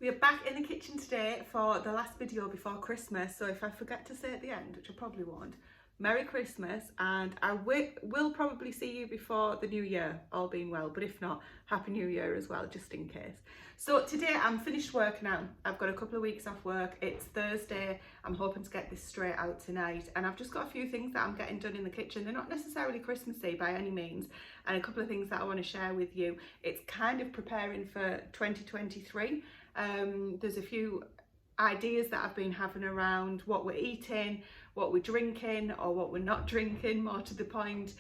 We are back in the kitchen today for the last video before Christmas, so if I forget to say at the end, which I probably won't, Merry Christmas, and I will probably see you before the new year, all being well, but if not, Happy New Year as well, just in case. So today I'm finished work now. I've got a couple of weeks off work. It's Thursday. I'm hoping to get this straight out tonight, and I've just got a few things that I'm getting done in the kitchen. They're not necessarily Christmassy by any means, and a couple of things that I want to share with you. It's kind of preparing for 2023. There's a few ideas that I've been having around what we're eating, what we're drinking, or what we're not drinking, more to the point.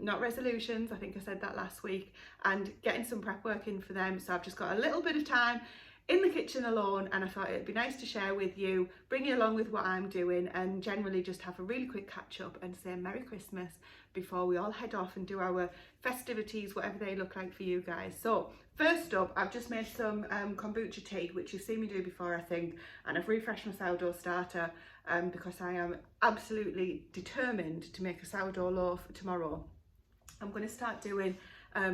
Not resolutions, I think I said that last week, and getting some prep work in for them. So I've just got a little bit of time in the kitchen alone, and I thought it'd be nice to share with you, bring you along with what I'm doing, and generally just have a really quick catch up and say Merry Christmas before we all head off and do our festivities, whatever they look like for you guys. So first up, I've just made some kombucha tea, which you've seen me do before, I think, and I've refreshed my sourdough starter because I am absolutely determined to make a sourdough loaf tomorrow. I'm going to start doing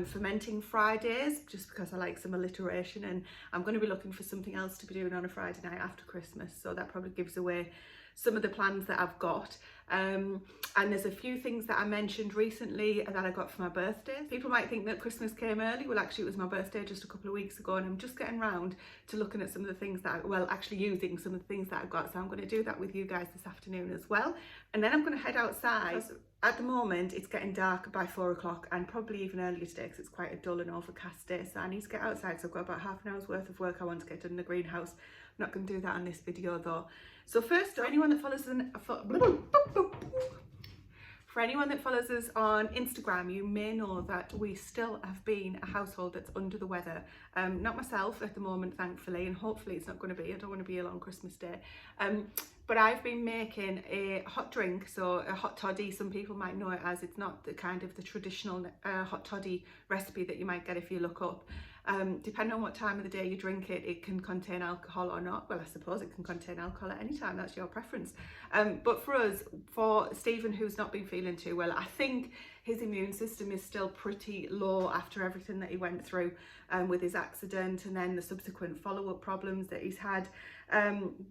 fermenting Fridays, just because I like some alliteration, and I'm going to be looking for something else to be doing on a Friday night after Christmas, so that probably gives away some of the plans that I've got. And there's a few things that I mentioned recently that I got for my birthday. People might think that Christmas came early. Well, actually it was my birthday just a couple of weeks ago, and I'm just getting round to looking at some of the things that actually using some of the things that I've got. So I'm going to do that with you guys this afternoon as well, and then I'm going to head outside. At the moment it's getting dark by 4 o'clock, and probably even earlier today because it's quite a dull and overcast day, so I need to get outside. So I've got about half an hour's worth of work I want to get done in the greenhouse. I'm not going to do that on this video though. So first, for anyone that follows us on Instagram, you may know that we still have been a household that's under the weather. Not myself at the moment, thankfully, and hopefully it's not going to be. I don't want to be ill on Christmas Day. But I've been making a hot drink, so a hot toddy, some people might know it as. It's not the kind of the traditional hot toddy recipe that you might get if you look up. Depending on what time of the day you drink it, it can contain alcohol or not. Well, I suppose it can contain alcohol at any time, that's your preference. But for us, for Stephen, who's not been feeling too well, I think his immune system is still pretty low after everything that he went through with his accident and then the subsequent follow-up problems that he's had.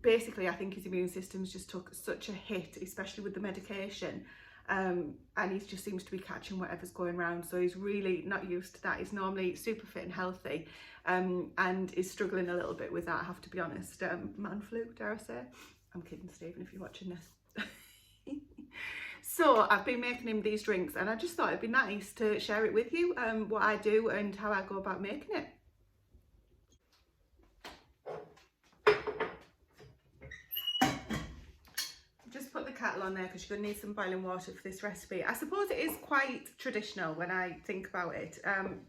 Basically, I think his immune system's just took such a hit, especially with the medication. And he just seems to be catching whatever's going around, so he's really not used to that. He's normally super fit and healthy, and is struggling a little bit with that, I have to be honest. Man flu, dare I say. I'm kidding, Stephen, if you're watching this. So I've been making him these drinks, and I just thought it'd be nice to share it with you, what I do and how I go about making it. Put the kettle on there because you're going to need some boiling water for this recipe. I suppose it is quite traditional when I think about it.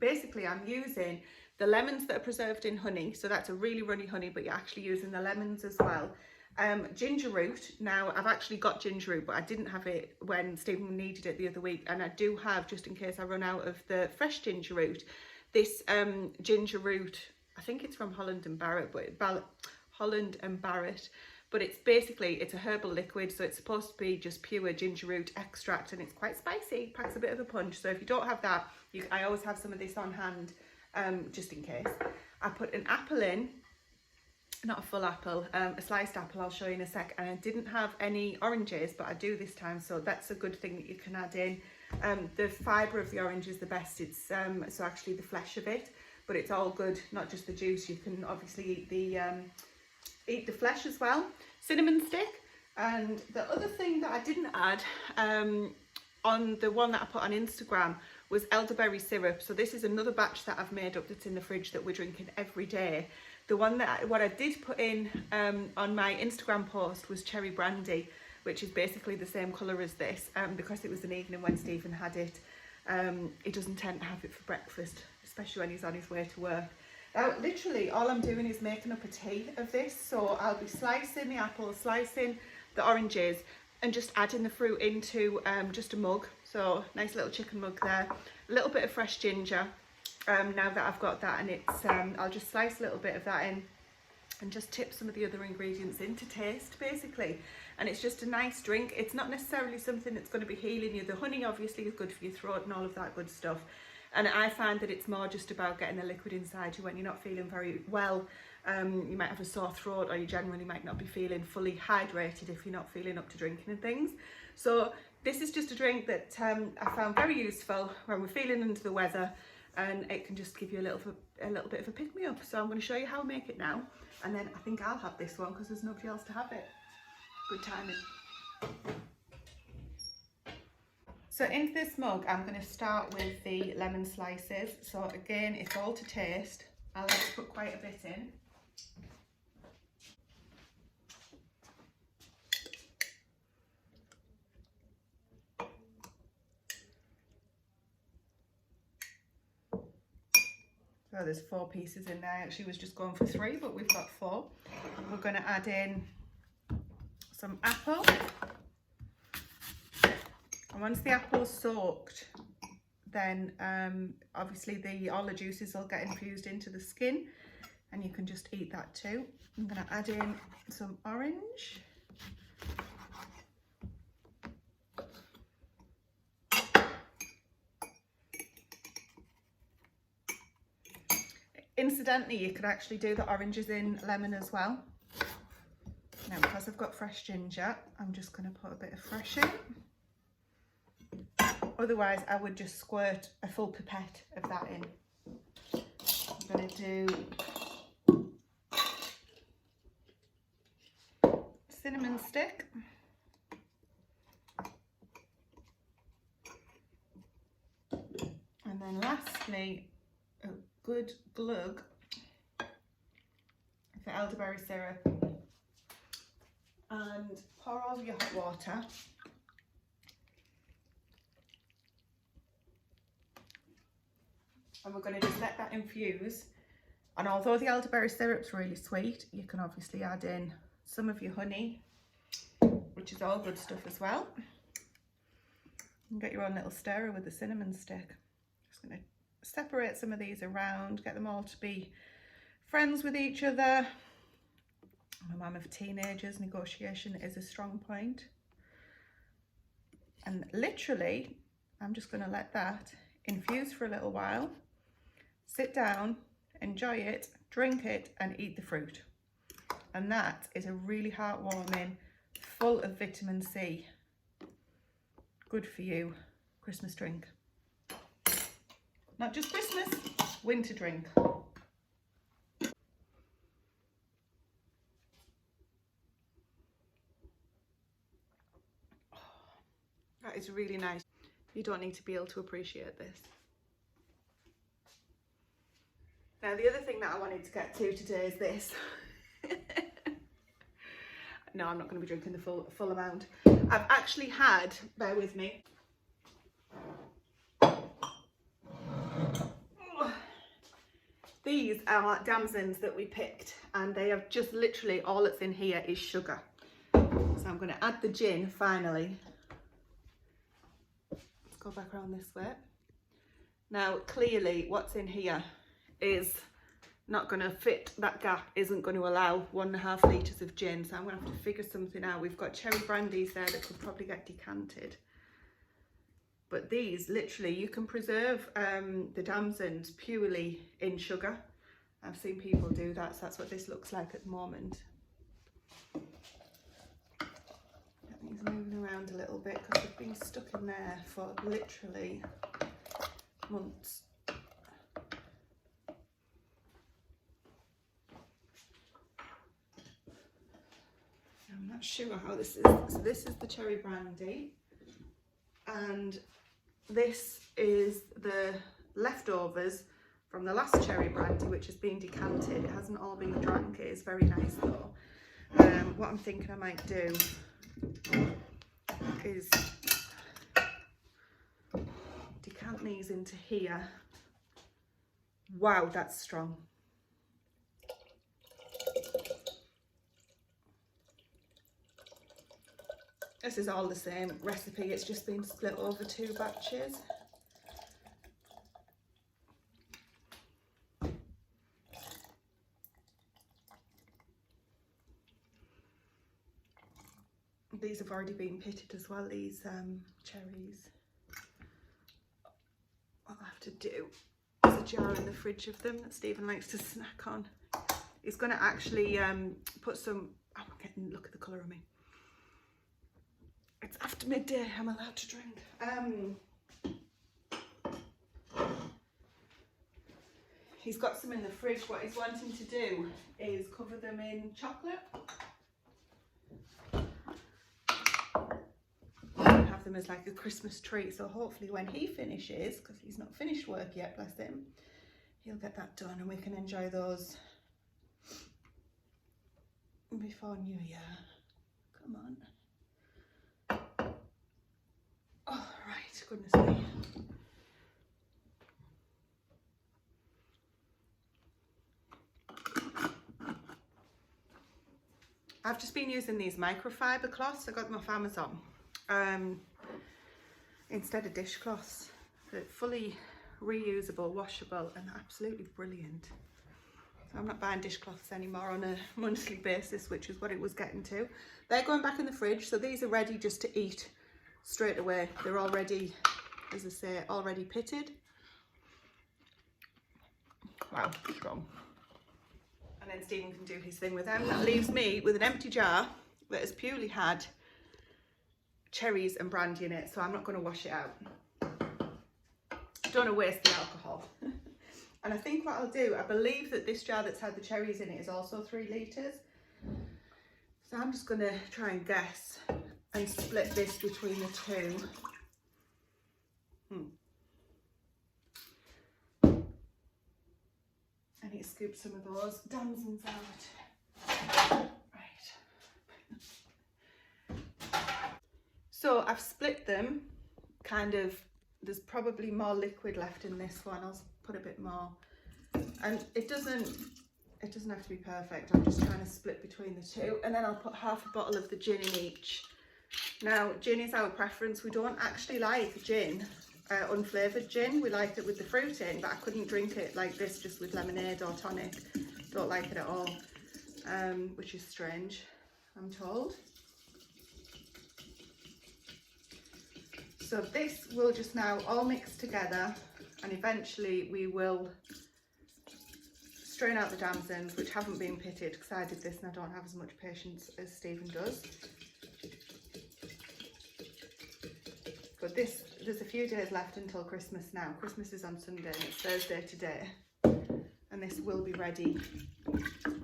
Basically, I'm using the lemons that are preserved in honey, so that's a really runny honey, but you're actually using the lemons as well. Ginger root. Now, I've actually got ginger root, but I didn't have it when Stephen needed it the other week, and I do have, just in case I run out of the fresh ginger root, this ginger root. I think it's from Holland and Barrett, but it's basically, it's a herbal liquid, so it's supposed to be just pure ginger root extract, and it's quite spicy, packs a bit of a punch. So if you don't have that, I always have some of this on hand, just in case. I put an apple in, not a full apple, a sliced apple, I'll show you in a sec, and I didn't have any oranges, but I do this time, so that's a good thing that you can add in. The fibre of the orange is the best. It's so actually the flesh of it, but it's all good, not just the juice. You can obviously eat the flesh as well. Cinnamon stick. And the other thing that I didn't add on the one that I put on Instagram was elderberry syrup. So this is another batch that I've made up that's in the fridge that we're drinking every day. The one that what I did put in on my Instagram post was cherry brandy, which is basically the same colour as this, because it was an evening when Stephen had it. He doesn't tend to have it for breakfast, especially when he's on his way to work. Now, literally, all I'm doing is making up a tea of this. So I'll be slicing the apples, slicing the oranges, and just adding the fruit into just a mug. So nice little chicken mug there. A little bit of fresh ginger. Now that I've got that, and it's, I'll just slice a little bit of that in and just tip some of the other ingredients in to taste, basically. And it's just a nice drink. It's not necessarily something that's going to be healing you. The honey obviously is good for your throat and all of that good stuff. And I find that it's more just about getting the liquid inside you when you're not feeling very well. You might have a sore throat, or you generally might not be feeling fully hydrated if you're not feeling up to drinking and things. So this is just a drink that I found very useful when we're feeling under the weather, and it can just give you a little bit of a pick-me-up. So I'm going to show you how I make it now, and then I think I'll have this one because there's nobody else to have it. Good timing. So into this mug, I'm going to start with the lemon slices. So again, it's all to taste. I like to put quite a bit in. So there's 4 pieces in there. I actually was just going for 3, but we've got 4. We're going to add in some apple. And once the apple's soaked, then obviously all the juices will get infused into the skin, and you can just eat that too. I'm going to add in some orange. Incidentally, you could actually do the oranges in lemon as well. Now, because I've got fresh ginger, I'm just going to put a bit of fresh in. Otherwise, I would just squirt a full pipette of that in. I'm going to do cinnamon stick. And then lastly, a good glug of the elderberry syrup. And pour over your hot water. And we're going to just let that infuse. And although the elderberry syrup's really sweet, you can obviously add in some of your honey, which is all good stuff as well. And get your own little stirrer with the cinnamon stick. Just going to separate some of these around, get them all to be friends with each other. I'm a mum of teenagers, negotiation is a strong point. And literally, I'm just going to let that infuse for a little while. Sit down, enjoy it, drink it, and eat the fruit. And that is a really heartwarming, full of vitamin C, good for you Christmas drink. Not just Christmas, winter drink. That is really nice. You don't need to be able to appreciate this. Now, the other thing that I wanted to get to today is this. No, I'm not going to be drinking the full amount. I've actually had, bear with me. These are damsons that we picked, and they have just literally all that's in here is sugar. So I'm going to add the gin finally. Let's go back around this way. Now, clearly what's in here is not going to fit that gap, isn't going to allow 1.5 litres of gin, so I'm going to have to figure something out. We've got cherry brandies there that could probably get decanted, but these literally, you can preserve the damsons purely in sugar. I've seen people do that, so that's what this looks like at the moment. Get these moving around a little bit because they've been stuck in there for literally months. I'm not sure how this is. So this is the cherry brandy, and this is the leftovers from the last cherry brandy, which has been decanted. It hasn't all been drunk. It is very nice though. What I'm thinking I might do is decant these into here. Wow, that's strong. This is all the same recipe, it's just been split over 2 batches. These have already been pitted as well, these cherries. What I'll have to do is a jar in the fridge of them that Stephen likes to snack on is going to actually put some, oh, I'm getting, look at the colour of me. It's after midday, I'm allowed to drink. He's got some in the fridge. What he's wanting to do is cover them in chocolate. Have them as like a Christmas treat. So hopefully when he finishes, because he's not finished work yet, bless him, he'll get that done and we can enjoy those before New Year. Come on. Oh, right, goodness me. I've just been using these microfiber cloths. I got them off Amazon instead of dishcloths. They're fully reusable, washable, and absolutely brilliant. So I'm not buying dishcloths anymore on a monthly basis, which is what it was getting to. They're going back in the fridge, so these are ready just to eat straight away. They're already, as I say, already pitted. Wow, strong. And then Stephen can do his thing with them. That leaves me with an empty jar that has purely had cherries and brandy in it, so I'm not going to wash it out. Don't want to waste the alcohol. And I think what I'll do, I believe that this jar that's had the cherries in it is also 3 litres. So I'm just going to try and guess and split this between the two. I need to scoop some of those damsons out. Right. So I've split them, kind of, there's probably more liquid left in this one. I'll put a bit more. And it doesn't have to be perfect. I'm just trying to split between the two. And then I'll put half a bottle of the gin in each. Now, gin is our preference. We don't actually like gin. Unflavoured gin, we like it with the fruit in, but I couldn't drink it like this just with lemonade or tonic. Don't like it at all, which is strange, I'm told. So this will just now all mix together, and eventually we will strain out the damsons, which haven't been pitted because I did this and I don't have as much patience as Stephen does. But this, there's a few days left until Christmas now. Christmas is on Sunday and it's Thursday today. And this will be ready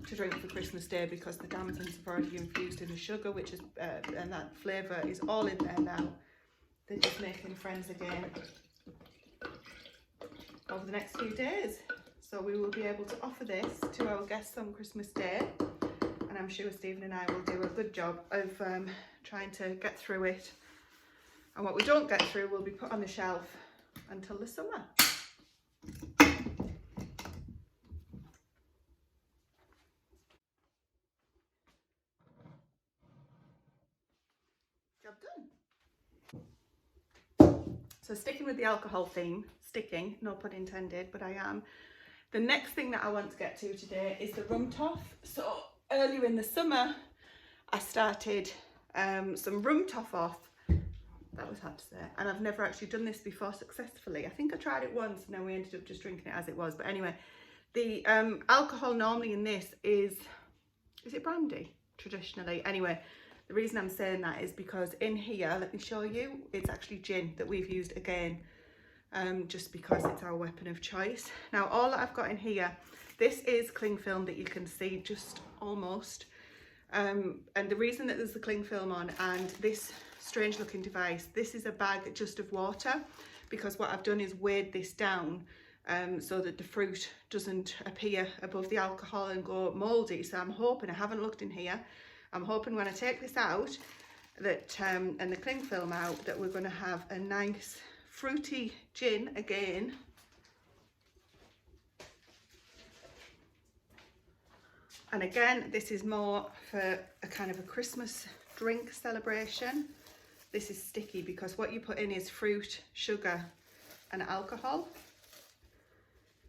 to drink for Christmas Day because the damsons have already infused in the sugar, which is, and that flavour is all in there now. They're just making friends again over the next few days. So we will be able to offer this to our guests on Christmas Day. And I'm sure Stephen and I will do a good job of trying to get through it. And what we don't get through will be put on the shelf until the summer. Job done. So sticking with the alcohol theme, no pun intended, but I am. The next thing that I want to get to today is the rum toff. So earlier in the summer, I started some rum toff off. That was hard to say, and I've never actually done this before successfully. I think I tried it once and then we ended up just drinking it as it was. But anyway, the alcohol normally in this is it brandy traditionally? Anyway, the reason I'm saying that is because in here, let me show you, it's actually gin that we've used again, just because it's our weapon of choice. Now all that I've got in here, this is cling film that you can see just almost, and the reason that there's the cling film on and this strange looking device, this is a bag just of water, because what I've done is weighed this down so that the fruit doesn't appear above the alcohol and go mouldy. So I'm hoping, I haven't looked in here, I'm hoping when I take this out that and the cling film out, that we're going to have a nice fruity gin again. And again, this is more for a kind of a Christmas drink celebration. This is sticky because what you put in is fruit, sugar and alcohol.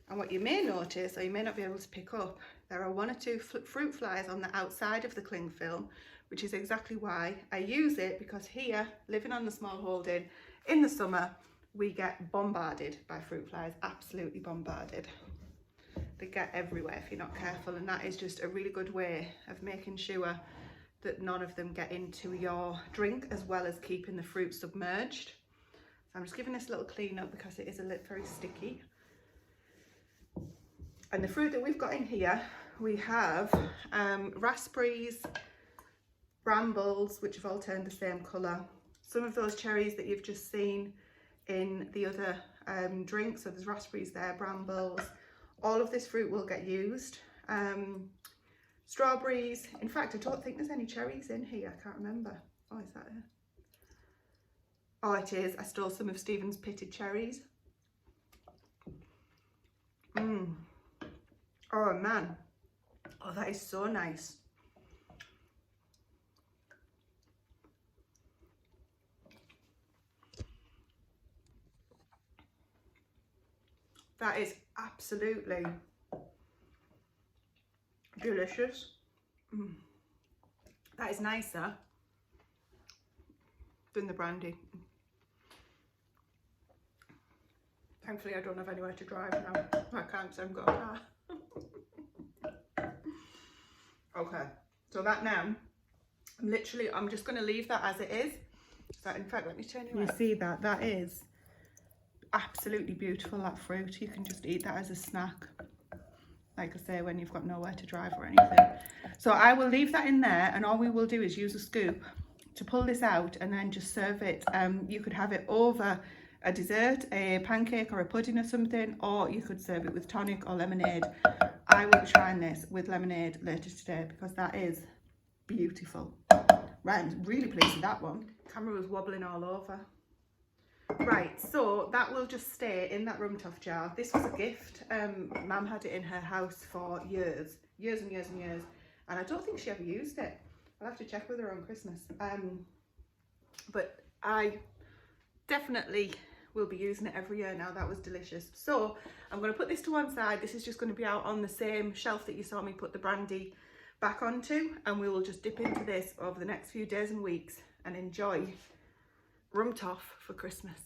And what you may notice, or you may not be able to pick up, there are 1 or 2 fruit flies on the outside of the cling film, which is exactly why I use it, because here, living on the small holding, in the summer, we get bombarded by fruit flies, absolutely bombarded. they get everywhere if you're not careful, and that is just a really good way of making sure that none of them get into your drink, as well as keeping the fruit submerged. So I'm just giving this a little clean up because it is a little very sticky. And the fruit that we've got in here, we have raspberries, brambles, which have all turned the same colour. Some of those cherries that you've just seen in the other drink, so there's raspberries there, brambles. All of this fruit will get used. Strawberries, in fact I don't think there's any cherries in here, I can't remember. Oh, is that it? Oh, it is. I stole some of Stephen's pitted cherries. Oh man, oh that is so nice. That is absolutely delicious. That is nicer than the brandy. Thankfully I don't have anywhere to drive now. I can't because I haven't got a car. Okay, so that now, I'm just going to leave that as it is. So in fact, let me turn you around. You see that? That is absolutely beautiful, that fruit. You can just eat that as a snack, like I say, when you've got nowhere to drive or anything. So I will leave that in there, and all we will do is use a scoop to pull this out and then just serve it. You could have it over a dessert, a pancake or a pudding or something, or you could serve it with tonic or lemonade. I will be trying this with lemonade later today because that is beautiful. Right, I'm really pleased with that one. Camera was wobbling all over. Right, so that will just stay in that rum toff jar. This was a gift. Mum had it in her house for years and years and years, and I don't think she ever used it. I'll have to check with her on Christmas. But I definitely will be using it every year now. That was delicious. So I'm going to put this to one side. This is just going to be out on the same shelf that you saw me put the brandy back onto, and we will just dip into this over the next few days and weeks and enjoy rum toff for Christmas.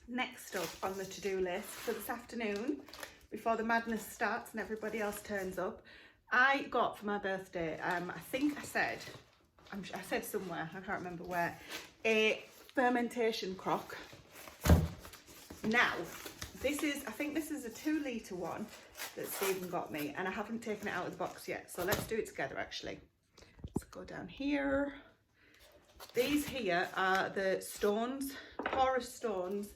Next up on the to-do list for this afternoon, before the madness starts and everybody else turns up, I got for my birthday, I think I said somewhere, I can't remember where, a fermentation crock. Now, I think this is a 2 litre one that Stephen got me, and I haven't taken it out of the box yet, so let's do it together actually. Let's go down here. These here are the stones, porous stones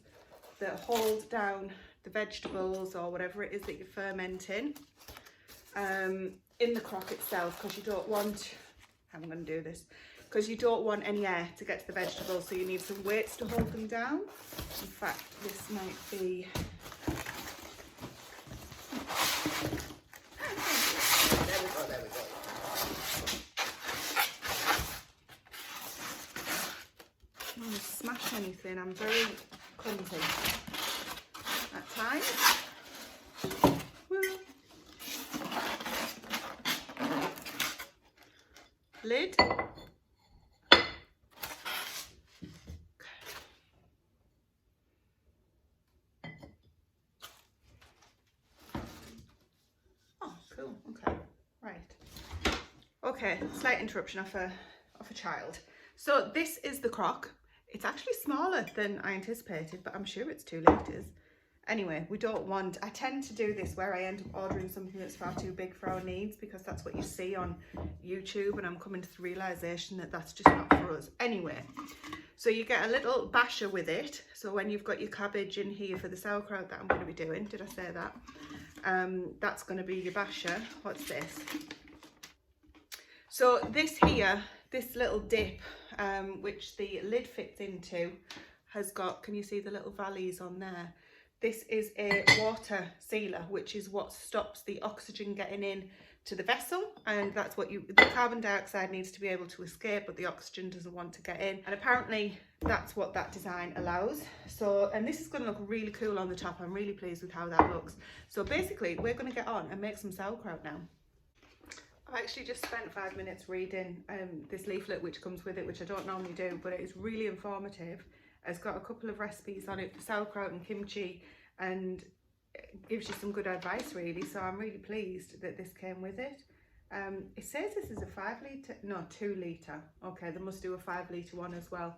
that hold down the vegetables or whatever it is that you're fermenting in the crock itself, because you don't want, I'm going to do this, because you don't want any air to get to the vegetables, so you need some weights to hold them down. In fact, this might be, there we go. I don't want to smash anything, I'm very clumsy at times. Woo. Lid. Oh, cool. Okay. Right. Okay. Slight interruption of a child. So this is the crock. It's actually smaller than I anticipated, but I'm sure it's 2 litres. Anyway, we don't want, I tend to do this where I end up ordering something that's far too big for our needs, because that's what you see on YouTube, and I'm coming to the realisation that that's just not for us. Anyway, so you get a little basher with it. So when you've got your cabbage in here for the sauerkraut that I'm going to be doing, did I say that? That's going to be your basher. What's this? So this here, this little dip, which the lid fits into, has got, can you see the little valleys on there? This is a water sealer, which is what stops the oxygen getting in to the vessel, and that's what the carbon dioxide needs to be able to escape, but the oxygen doesn't want to get in, and apparently that's what that design allows. So, and this is going to look really cool on the top. I'm really pleased with how that looks. So basically we're going to get on and make some sauerkraut now. I've actually just spent 5 minutes reading this leaflet which comes with it, which I don't normally do, but it is really informative. It's got a couple of recipes on it for sauerkraut and kimchi, and gives you some good advice really, so I'm really pleased that this came with it. It says this is a 5 litre, no, 2 litre. Okay, they must do a 5 litre one as well.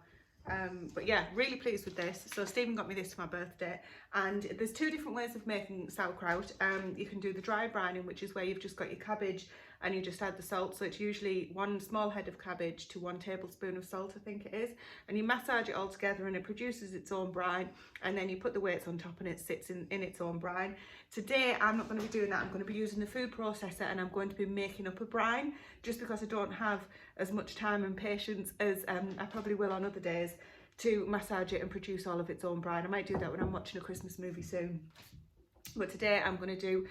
But yeah, really pleased with this. So Stephen got me this for my birthday, and there's 2 different ways of making sauerkraut. You can do the dry brining, which is where you've just got your cabbage and you just add the salt. So it's usually 1 small head of cabbage to 1 tablespoon of salt, I think it is, and you massage it all together and it produces its own brine, and then you put the weights on top and it sits in its own brine. Today I'm not going to be doing that. I'm going to be using the food processor, and I'm going to be making up a brine, just because I don't have as much time and patience as I probably will on other days to massage it and produce all of its own brine. I might do that when I'm watching a Christmas movie soon, but today I'm going to do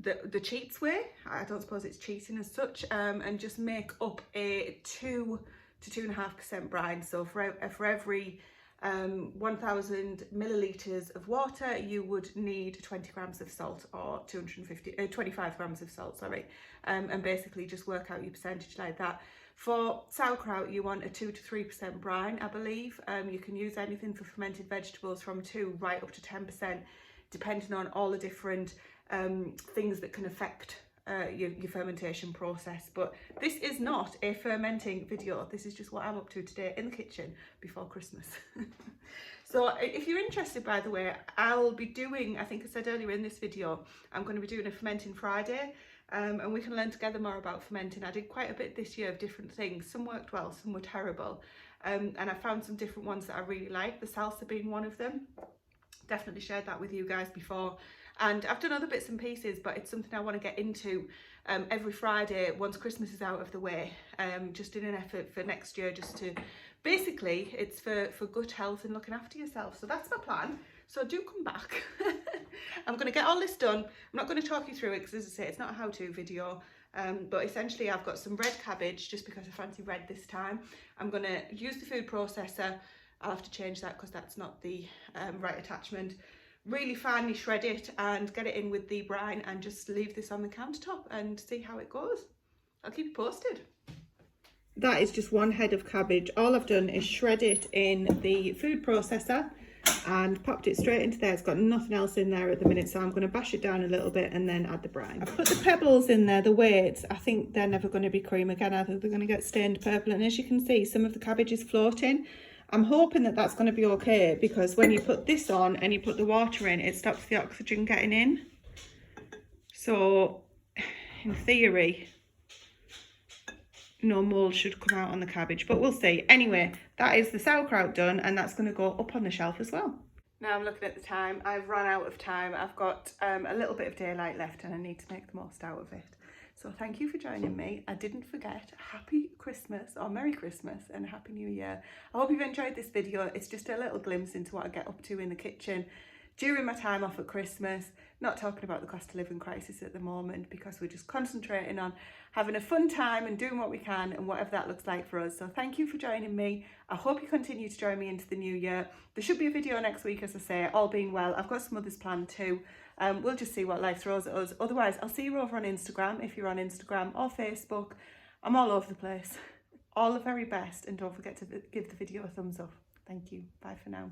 the cheats way. I don't suppose it's cheating as such, and just make up a 2 to 2.5% brine. So for every 1000 millilitres of water, you would need 20 grams of salt, or 25 grams of salt, sorry, and basically just work out your percentage like that. For sauerkraut, you want a 2 to 3% brine, I believe. You can use anything for fermented vegetables from 2 right up to 10%, depending on all the different things that can affect your fermentation process. But this is not a fermenting video. This is just what I'm up to today in the kitchen before Christmas. So if you're interested, by the way, I'll be doing, I think I said earlier in this video, I'm going to be doing a Fermenting Friday, and we can learn together more about fermenting. I did quite a bit this year of different things. Some worked well, some were terrible, and I found some different ones that I really like, the salsa being one of them. Definitely shared that with you guys before. And I've done other bits and pieces, but it's something I want to get into every Friday once Christmas is out of the way, just in an effort for next year, just to, basically, it's for good health and looking after yourself. So that's my plan. So do come back. I'm going to get all this done. I'm not going to talk you through it because, as I say, it's not a how-to video. But essentially I've got some red cabbage, just because I fancy red this time. I'm going to use the food processor. I'll have to change that because that's not the right attachment. Really finely shred it and get it in with the brine, and just leave this on the countertop and see how it goes. I'll keep you posted. That is just 1 head of cabbage. All I've done is shred it in the food processor and popped it straight into there. It's got nothing else in there at the minute, so I'm going to bash it down a little bit and then add the brine. I've put the pebbles in there, the weights. I think they're never going to be cream again. I think they're going to get stained purple, and as you can see, some of the cabbage is floating. I'm hoping that that's going to be okay, because when you put this on and you put the water in, it stops the oxygen getting in. So in theory, no mold should come out on the cabbage, but we'll see. Anyway, that is the sauerkraut done, and that's going to go up on the shelf as well. Now I'm looking at the time. I've run out of time. I've got a little bit of daylight left, and I need to make the most out of it. So thank you for joining me. I didn't forget, happy Christmas, or Merry Christmas, and Happy New Year. I hope you've enjoyed this video. It's just a little glimpse into what I get up to in the kitchen during my time off at Christmas. Not talking about the cost of living crisis at the moment, because we're just concentrating on having a fun time and doing what we can, and whatever that looks like for us. So thank you for joining me. I hope you continue to join me into the new year. There should be a video next week, as I say, all being well. I've got some others planned too. We'll just see what life throws at us. Otherwise, I'll see you over on Instagram, if you're on Instagram or Facebook. I'm all over the place. All the very best, and don't forget to give the video a thumbs up. Thank you. Bye for now.